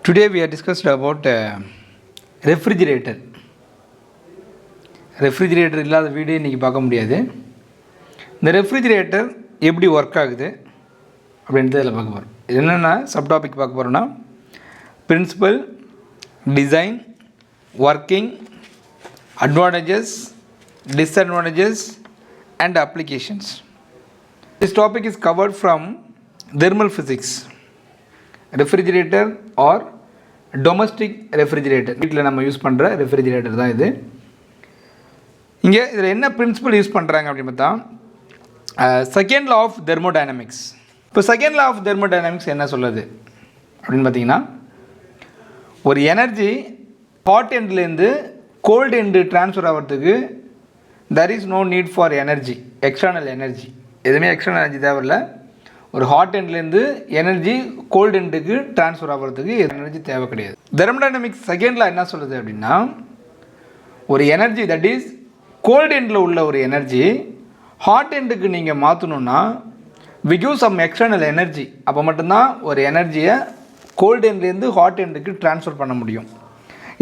Today we are discussed about refrigerator. Refrigerator இல்லாத video இன்றைக்கி பார்க்க முடியாது. இந்த ரெஃப்ரிஜிரேட்டர் எப்படி ஒர்க் ஆகுது அப்படின்றது இதில் பார்க்க போகிறோம். இது என்னென்னா சப்டாபிக் பார்க்க போகிறோன்னா principle, design, working, advantages, disadvantages and applications. This topic is covered from thermal physics. Refrigerator or domestic refrigerator, வீட்டில் நம்ம யூஸ் பண்ணுற ரெஃப்ரிஜிரேட்டர் தான் இது. இங்கே இதில் என்ன பிரின்சிபல் யூஸ் பண்ணுறாங்க அப்படின்னு பார்த்தா செகண்ட் லா ஆஃப் தெர்மோடைனமிக்ஸ். இப்போ செகண்ட் லா ஆஃப் தெர்மோடைனமிக்ஸ் என்ன சொல்லுது அப்படின்னு பார்த்தீங்கன்னா, ஒரு எனர்ஜி ஹாட் எண்ட்லேருந்து கோல்டு எண்டு ட்ரான்ஸ்ஃபர் ஆகிறதுக்கு there is no need for energy, external energy. எதுவுமே எக்ஸ்டர்னல் எனர்ஜி தேவையில்லை. ஒரு ஹாட் எண்ட்லேருந்து எனர்ஜி கோல்டு எண்டுக்கு ட்ரான்ஸ்ஃபர் ஆகிறதுக்கு எனர்ஜி தேவை கிடையாது. தெர்மோடைனமிக்ஸ் செகண்டில் என்ன சொல்லுது அப்படின்னா, ஒரு எனர்ஜி தட் இஸ் கோல்டு எண்டில் உள்ள ஒரு எனர்ஜி ஹாட் எண்டுக்கு நீங்கள் மாற்றணுன்னா we give some external energy. அப்போ மட்டும்தான் ஒரு எனர்ஜியை கோல்டு எண்ட்லேருந்து ஹாட் எண்டுக்கு ட்ரான்ஸ்ஃபர் பண்ண முடியும்.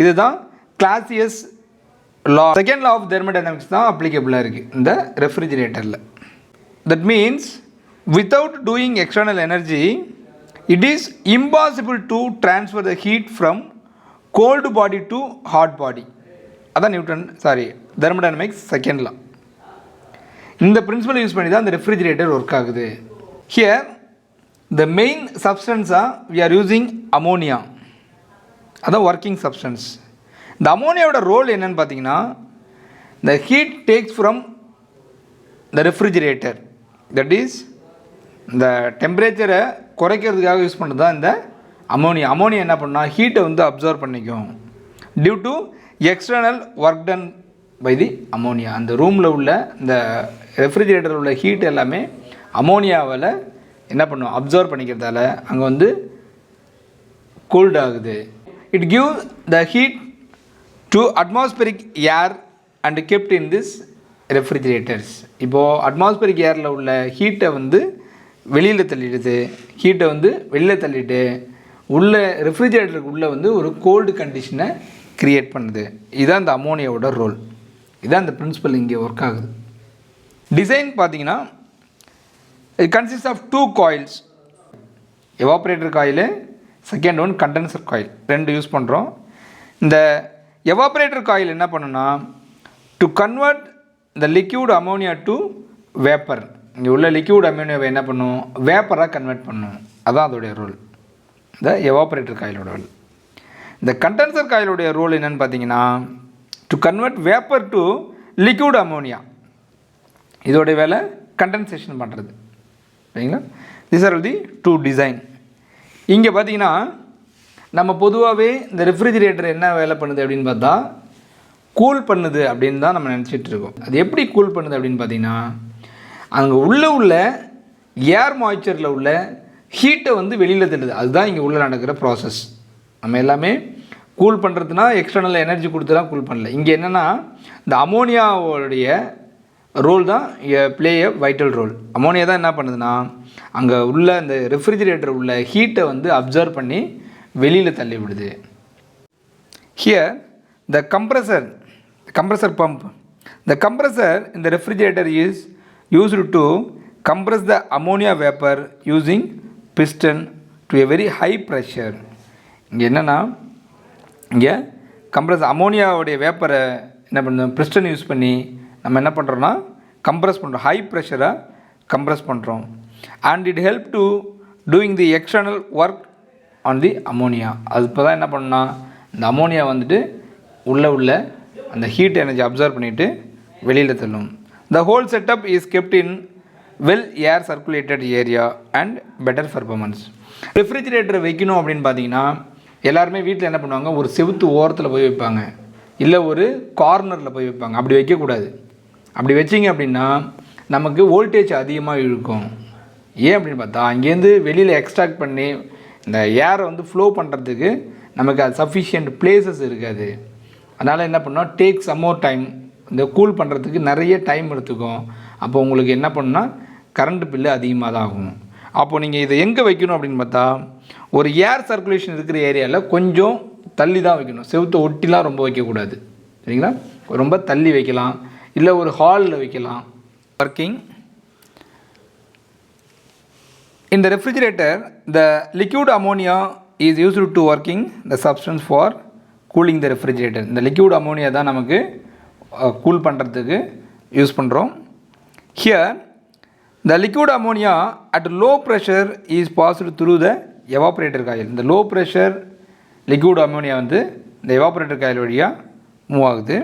இதுதான் Clausius law, second law of thermodynamics தான் அப்ளிகபிளாக இருக்குது இந்த ரெஃப்ரிஜிரேட்டரில். That means without doing external energy it is impossible to transfer the heat from cold body to hot body. அதான் தெர்மோடைனமிக்ஸ் செகண்ட் லா. இந்த பிரின்சிபல் யூஸ் பண்ணி தான் இந்த ரெஃப்ரிஜிரேட்டர் ஒர்க் ஆகுது. ஹியர் த மெயின் சப்ஸ்டன்ஸாக வி ஆர் யூஸிங் அமோனியா. அதான் working substance. இந்த அமோனியாவோட ரோல் என்னன்னு பார்த்தீங்கன்னா, the heat takes from the refrigerator, that is இந்த டெம்பரேச்சரை குறைக்கிறதுக்காக யூஸ் பண்ணுறது தான் இந்த அமோனியா. அமோனியா என்ன பண்ணால் ஹீட்டை வந்து அப்சர்வ் பண்ணிக்கும் due to external work done by the ammonia. அந்த ரூமில் உள்ள இந்த ரெஃப்ரிஜிரேட்டரில் உள்ள ஹீட் எல்லாமே அமோனியாவில் என்ன பண்ணும், அப்சர்வ் பண்ணிக்கிறதால அங்கே வந்து கூல்ட் ஆகுது. It give the heat to atmospheric air and kept in this refrigerators. இப்போது அட்மாஸ்பரிக் ஏரில் உள்ள ஹீட்டை வந்து வெளியில் தள்ளிடுது. ஹீட்டை வந்து வெளியில் தள்ளிட்டு உள்ள ரெஃப்ரிஜிரேட்டருக்கு உள்ளே வந்து ஒரு கோல்டு கண்டிஷனை க்ரியேட் பண்ணுது. இதுதான் இந்த அமோனியாவோட ரோல். இதுதான் இந்த பிரின்சிபல் இங்கே ஒர்க் ஆகுது. டிசைன் பார்த்தீங்கன்னா it consists of two coils, evaporator coil, second one condenser coil. ரெண்டு யூஸ் பண்ணுறோம். இந்த எவாப்ரேட்டர் காயில் என்ன பண்ணுன்னா, to convert the liquid ammonia to vapour. இங்கே உள்ள லிக்யூட் அமோனியாவை என்ன பண்ணும், வேப்பராக கன்வெர்ட் பண்ணும். அதுதான் அதோடைய ரோல், இந்த எவாப்ரேட்டர் காயிலோட ரோல். இந்த கண்டென்சர் காயிலுடைய ரோல் என்னென்னு பார்த்தீங்கன்னா, to convert vapour to liquid ammonia. இதோடைய வேலை கண்டென்சேஷன் பண்ணுறது. சரிங்களா? This are the two design. இங்கே பார்த்தீங்கன்னா நம்ம பொதுவாகவே இந்த ரெஃப்ரிஜிரேட்டர் என்ன வேலை பண்ணுது அப்படின்னு பார்த்தா கூல் பண்ணுது அப்படின்னு தான் நம்ம நினச்சிட்டு இருக்கோம். அது எப்படி கூல் பண்ணுது அப்படின்னு பார்த்தீங்கன்னா, அங்கே உள்ள ஏர் மாய்ச்சரில் உள்ள ஹீட்டை வந்து வெளியில் தள்ளுது. அதுதான் இங்கே உள்ளே நடக்கிற ப்ராசஸ். நம்ம எல்லாமே கூல் பண்ணுறதுனா எக்ஸ்டர்னல் எனர்ஜி கொடுத்து தான் கூல் பண்ணல. இங்கே என்னென்னா இந்த அமோனியாவோடைய ரோல் தான் ப்ளே எ வைட்டல் ரோல். அமோனியா தான் என்ன பண்ணுதுன்னா, அங்கே உள்ள இந்த ரெஃப்ரிஜிரேட்டர் உள்ள ஹீட்டை வந்து அப்சர்வ் பண்ணி வெளியில் தள்ளி விடுது. Here the compressor pump. The compressor in the refrigerator is used to compress the ammonia vapor using piston to a very high pressure. இங்கே என்னென்னா, இங்கே கம்ப்ரஸ் அமோனியாவுடைய வேப்பரை என்ன பண்ணுறோம், பிஸ்டன் யூஸ் பண்ணி நம்ம என்ன பண்ணுறோன்னா கம்ப்ரஸ் பண்ணுறோம், ஹை ப்ரெஷராக கம்ப்ரஸ் பண்ணுறோம். And it help to doing the external work on the ammonia. அது இப்போ தான் என்ன பண்ணா, இந்த அமோனியா வந்துட்டு உள்ள அந்த ஹீட் எனர்ஜி அப்சர்வ் பண்ணிவிட்டு வெளியில் தள்ளும். The whole setup is kept in well air circulated area and better performance. ரெஃப்ரிஜிரேட்டரை வைக்கணும் அப்படின்னு பார்த்தீங்கன்னா, எல்லாருமே வீட்டில் என்ன பண்ணுவாங்க, ஒரு செவுத்து ஓரத்தில் போய் வைப்பாங்க, இல்லை ஒரு கார்னரில் போய் வைப்பாங்க. அப்படி வைக்கக்கூடாது. அப்படி வச்சிங்க அப்படின்னா நமக்கு வோல்டேஜ் அதிகமாக இழுக்கும். ஏன் அப்படின்னு பார்த்தா, அங்கேருந்து வெளியில் எக்ஸ்ட்ராக்ட் பண்ணி இந்த ஏரை வந்து ஃப்ளோ பண்ணுறதுக்கு நமக்கு அது சஃபிஷியன்ட் பிளேசஸ் இருக்காது. அதனால் என்ன பண்ணோம், டேக் சம் மோர் டைம். இந்த கூல் பண்ணுறதுக்கு நிறைய டைம் எடுத்துக்கும். அப்போ உங்களுக்கு என்ன பண்ணால் கரண்ட் பில்லு அதிகமாக தான் ஆகும். அப்போது நீங்கள் இதை எங்கே வைக்கணும் அப்படின்னு பார்த்தா ஒரு ஏர் சர்க்குலேஷன் இருக்கிற ஏரியாவில் கொஞ்சம் தள்ளி தான் வைக்கணும். செவுத்தை ஒட்டிலாம் ரொம்ப வைக்கக்கூடாது. சரிங்களா? ரொம்ப தள்ளி வைக்கலாம், இல்லை ஒரு ஹாலில் வைக்கலாம். Working in the refrigerator, the liquid ammonia is used to working the substance for cooling the refrigerator. இந்த liquid ammonia தான் நமக்கு கூல் பண்ணுறதுக்கு யூஸ் பண்ணுறோம். Here the liquid ammonia at low pressure is passed through the evaporator coil. இந்த low pressure liquid ammonia வந்து இந்த evaporator coil வழியாக move ஆகுது.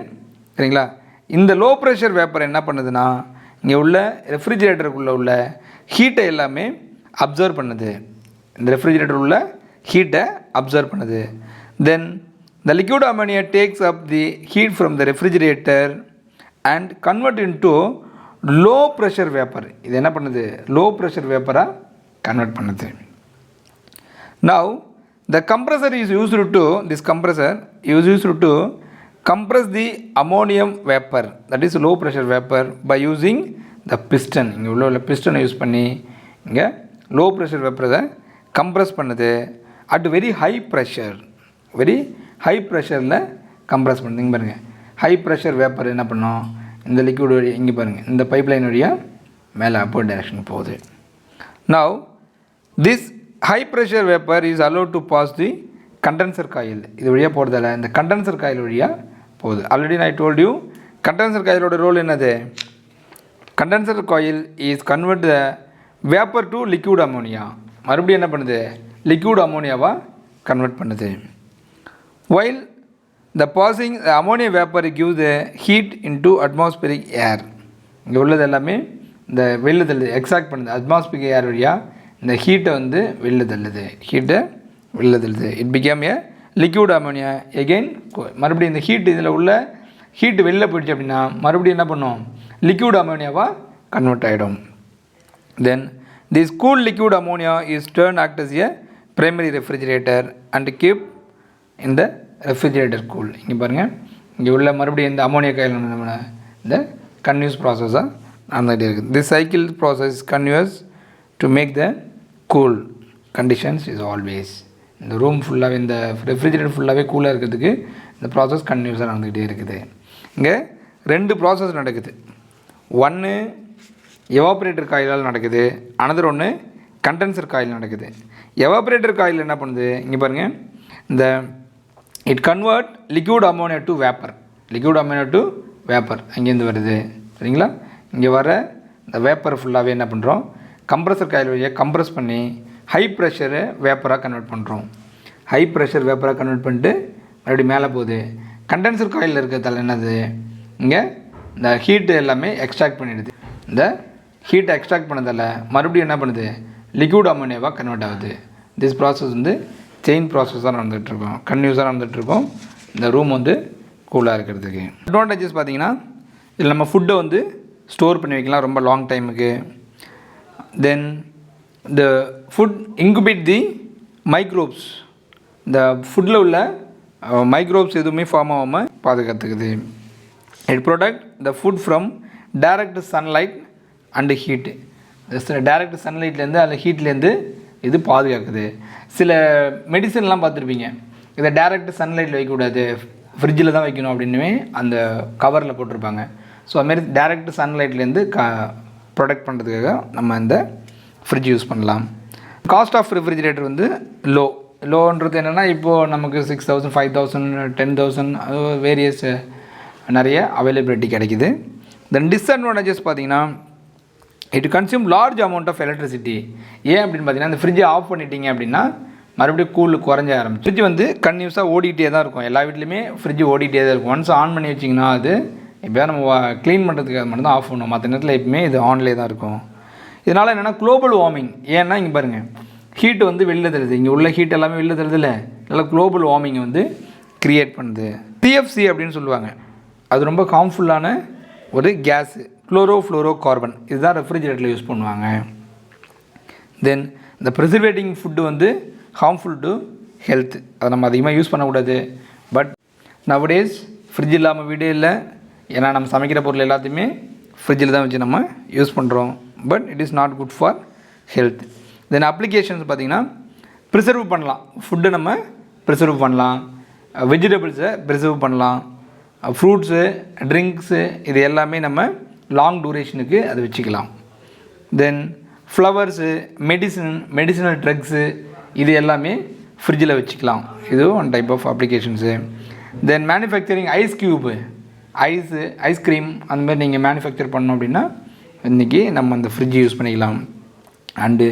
சரிங்களா? இந்த லோ ப்ரெஷர் வேப்பர் என்ன பண்ணுதுன்னா இங்கே உள்ள ரெஃப்ரிஜிரேட்டருக்குள்ளே உள்ள ஹீட்டை எல்லாமே அப்சர்வ் பண்ணுது. இந்த ரெஃப்ரிஜிரேட்டர் உள்ள ஹீட்டை அப்சர்வ் பண்ணுது. Then the liquid ammonia takes up the heat from the refrigerator and convert into low pressure vapour. இது என்ன பண்ணுது? லோ ப்ரெஷர் வேப்பராக கன்வெர்ட் பண்ணுது. Now the compressor is used to this compressor is used to compress the ammonium vapor, that is low pressure vapor, by using the piston. இங்கே உள்ள பிஸ்டனை use பண்ணி இங்கே low pressure வேப்பரை கம்ப்ரஸ் பண்ணுது at very high pressure. Very high ப்ரெஷரில் compress பண்ணுது. இங்கே பாருங்கள், ஹை ப்ரெஷர் வேப்பர் என்ன பண்ணோம், இந்த லிக்விட் வழி இங்கே பாருங்கள், இந்த பைப் லைன் வழியாக மேலே அப்போர்ட் டைரக்ஷன் போகுது. Now this high pressure vapour is allowed to pass the condenser coil. இது வழியாக போகிறதால இந்த கண்டென்சர் காயில் வழியாக போகுது. ஆல்ரெடி நான் டோல்ட் யூ கண்டென்சர் காயிலோட ரோல் என்னது? Condenser coil is convert the vapour to liquid ammonia. மறுபடியும் என்ன பண்ணுது? லிக்விட் அமோனியாவாக கன்வெர்ட் பண்ணுது. While the passing the ammonia vapour give the heat into atmospheric ஏர். இங்கே உள்ளது எல்லாமே இந்த வெளில தள்ளுது, எக்ஸாக்ட் பண்ணுது. அட்மாஸ்பியரிக் ஏர் வழியாக இந்த ஹீட்டை வந்து வெளில தள்ளுது. ஹீட்டை வெளில தள்ளுது. It became a liquid ammonia again. மறுபடியும் இந்த ஹீட் இதில் உள்ள ஹீட் வெளில போயிடுச்சு அப்படின்னா மறுபடியும் என்ன பண்ணும்? லிக்விட் அமோனியாவாக கன்வெர்ட் ஆகிடும். Then this cool liquid ammonia is turn act as a primary refrigerator and keep in the refrigerator cool. இங்கே பாருங்கள், இங்கே உள்ள மறுபடியும் இந்த அமோனியா காயில் இந்த கன்யூஸ் ப்ராசஸாக நடந்துகிட்டே இருக்குது. This cycle process continues to make the cool conditions is always. இந்த ரூம் ஃபுல்லாகவே இந்த ரெஃப்ரிஜிரேட்டர் ஃபுல்லாகவே கூலாக இருக்கிறதுக்கு இந்த ப்ராசஸ் கன்டினியூஸாக நடந்துக்கிட்டே இருக்குது. இங்கே 2 ப்ராசஸ் நடக்குது. ஒன்று எவாப்ரேட்டர் காயிலால் நடக்குது, அனதர் ஒன்று கண்டென்சர் காயில் நடக்குது. எவாப்ரேட்டர் காயில் என்ன பண்ணுது? இங்கே பாருங்கள், இந்த it convert liquid ammonia to vapour. Liquid ammonia to vapour அங்கேருந்து வருது. சரிங்களா? இங்கே வர இந்த வேப்பர் ஃபுல்லாகவே என்ன பண்ணுறோம்? கம்ப்ரஸர் காயில் வழியாக கம்ப்ரஸ் பண்ணி ஹை ப்ரெஷரை வேப்பராக கன்வெர்ட் பண்ணுறோம். ஹை ப்ரெஷர் வேப்பராக கன்வெர்ட் பண்ணிட்டு மறுபடியும் மேலே போகுது. கண்டென்சர் காயில் இருக்கிறதால என்னது? இங்கே இந்த ஹீட்டு எல்லாமே எக்ஸ்ட்ராக்ட் பண்ணிடுது. இந்த ஹீட்டை எக்ஸ்ட்ராக்ட் பண்ணதால் மறுபடியும் என்ன பண்ணுது? லிக்விட் அமோனியாவாக கன்வெர்ட் ஆகுது. திஸ் ப்ராசஸ் வந்து செயின் ப்ராசஸாக நடந்துகிட்ருக்கோம், கன்டினியூஸாக நடந்துகிட்ருக்கோம் இந்த ரூம் வந்து கூலாக இருக்கிறதுக்கு. அட்வான்டேஜஸ் பார்த்திங்கன்னா இதில் நம்ம ஃபுட்டை வந்து ஸ்டோர் பண்ணி வைக்கலாம் ரொம்ப லாங் டைமுக்கு. தென் the food incubate the microbes. இந்த ஃபுட்டில் உள்ள மைக்ரோப்ஸ் எதுவுமே ஃபார்ம் ஆகாமல் பாதுகாத்துக்குது. It protect the food from direct sunlight and heat. Direct சன்லைட்லேருந்து அந்த ஹீட்லேருந்து இது பாதுகாக்குது. சில மெடிசன்லாம் பார்த்துருப்பீங்க, இதை டைரக்ட் சன்லைட்டில் வைக்கக்கூடாது, ஃப்ரிட்ஜில் தான் வைக்கணும் அப்படின்னு அந்த கவரில் போட்டிருப்பாங்க. ஸோ அதுமாரி டைரக்ட் சன்லைட்லேருந்து ப்ரொடெக்ட் பண்ணுறதுக்காக நம்ம இந்த ஃப்ரிட்ஜ் யூஸ் பண்ணலாம். காஸ்ட் ஆஃப் ரெஃப்ரிஜிரேட்டர் வந்து லோன்றது என்னென்னா இப்போது நமக்கு 6,000 5,000 10,000 வேரியஸ் நிறைய அவைலபிலிட்டி கிடைக்கிது. தென் டிஸ்அட்வான்டேஜஸ் பார்த்திங்கன்னா it consume large amount of electricity. ஏன் அப்படின்னு பார்த்தீங்கன்னா இந்த ஃப்ரிட்ஜை ஆஃப் பண்ணிட்டீங்க அப்படின்னா மறுபடியும் கூல் குறைஞ்ச ஆரம்பிச்சு. ஃப்ரிட்ஜ் வந்து கன்டினியூஸாக ஓடிக்கிட்டே தான் இருக்கும். எல்லா வீட்லேயுமே ஃப்ரிட்ஜ் ஓடிக்கிட்டே தான் இருக்கும். ஒன்ஸ் ஆன் பண்ணி வச்சிங்கன்னா அது எப்போயா நம்ம க்ளீன் பண்ணுறதுக்கு மட்டும் தான் ஆஃப் பண்ணுவோம். மற்ற நேரத்தில் எப்பவுமே இது ஆன்லேயே தான் இருக்கும். இதனால் என்னென்னா குளோபல் வார்மிங். ஏன்னா இங்கே பாருங்கள், ஹீட்டு வந்து வெளில தருது. இங்கே உள்ள ஹீட் எல்லாமே வெளில தருது இல்லை, நல்லா குளோபல் வார்மிங்கை வந்து க்ரியேட் பண்ணுது. சிஎஃப்சி அப்படின்னு சொல்லுவாங்க, அது ரொம்ப ஹார்ம்ஃபுல்லான ஒரு கேஸு, குளோரோ கார்பன். இதுதான் ரெஃப்ரிஜிரேட்டரில் யூஸ் பண்ணுவாங்க. தென் இந்த ப்ரிசர்வேட்டிங் ஃபுட்டு வந்து ஹார்ம்ஃபுல் டு ஹெல்த். அதை நம்ம அதிகமாக யூஸ் பண்ணக்கூடாது. பட் நவடேஸ் ஃப்ரிட்ஜ் இல்லாமல் வீடே இல்லை. ஏன்னா நம்ம சமைக்கிற பொருள் எல்லாத்தையுமே ஃப்ரிட்ஜில் தான் வச்சு நம்ம யூஸ் பண்ணுறோம். But it is not good for health. Then applications பார்த்திங்கன்னா ப்ரிசர்வ் பண்ணலாம், ஃபுட்டை நம்ம ப்ரிசர்வ் பண்ணலாம், வெஜிடபிள்ஸை ப்ரிசர்வ் பண்ணலாம், ஃப்ரூட்ஸு, ட்ரிங்க்ஸு இது எல்லாமே நம்ம லாங் டூரேஷனுக்கு அது வச்சுக்கலாம். தென் ஃப்ளவர்ஸு, மெடிசினல் ட்ரக்ஸு இது எல்லாமே ஃப்ரிட்ஜில் வச்சுக்கலாம். இது one type of applications. Then manufacturing ice cube, ice cream அந்த மாதிரி நீங்கள் மேனுஃபேக்சர் பண்ணோம் அப்படின்னா இன்றைக்கி நம்ம அந்த ஃப்ரிட்ஜ் யூஸ் பண்ணிக்கலாம். அண்டு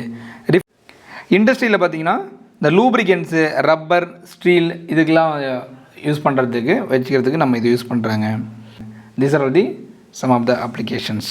இண்டஸ்ட்ரியில் பார்த்திங்கன்னா இந்த லூப்ரிகன்ஸு, ரப்பர், ஸ்டீல் இதுக்கெலாம் யூஸ் பண்ணுறதுக்கு வச்சுக்கிறதுக்கு நம்ம இது யூஸ் பண்ணுறாங்க. These are the some of the applications.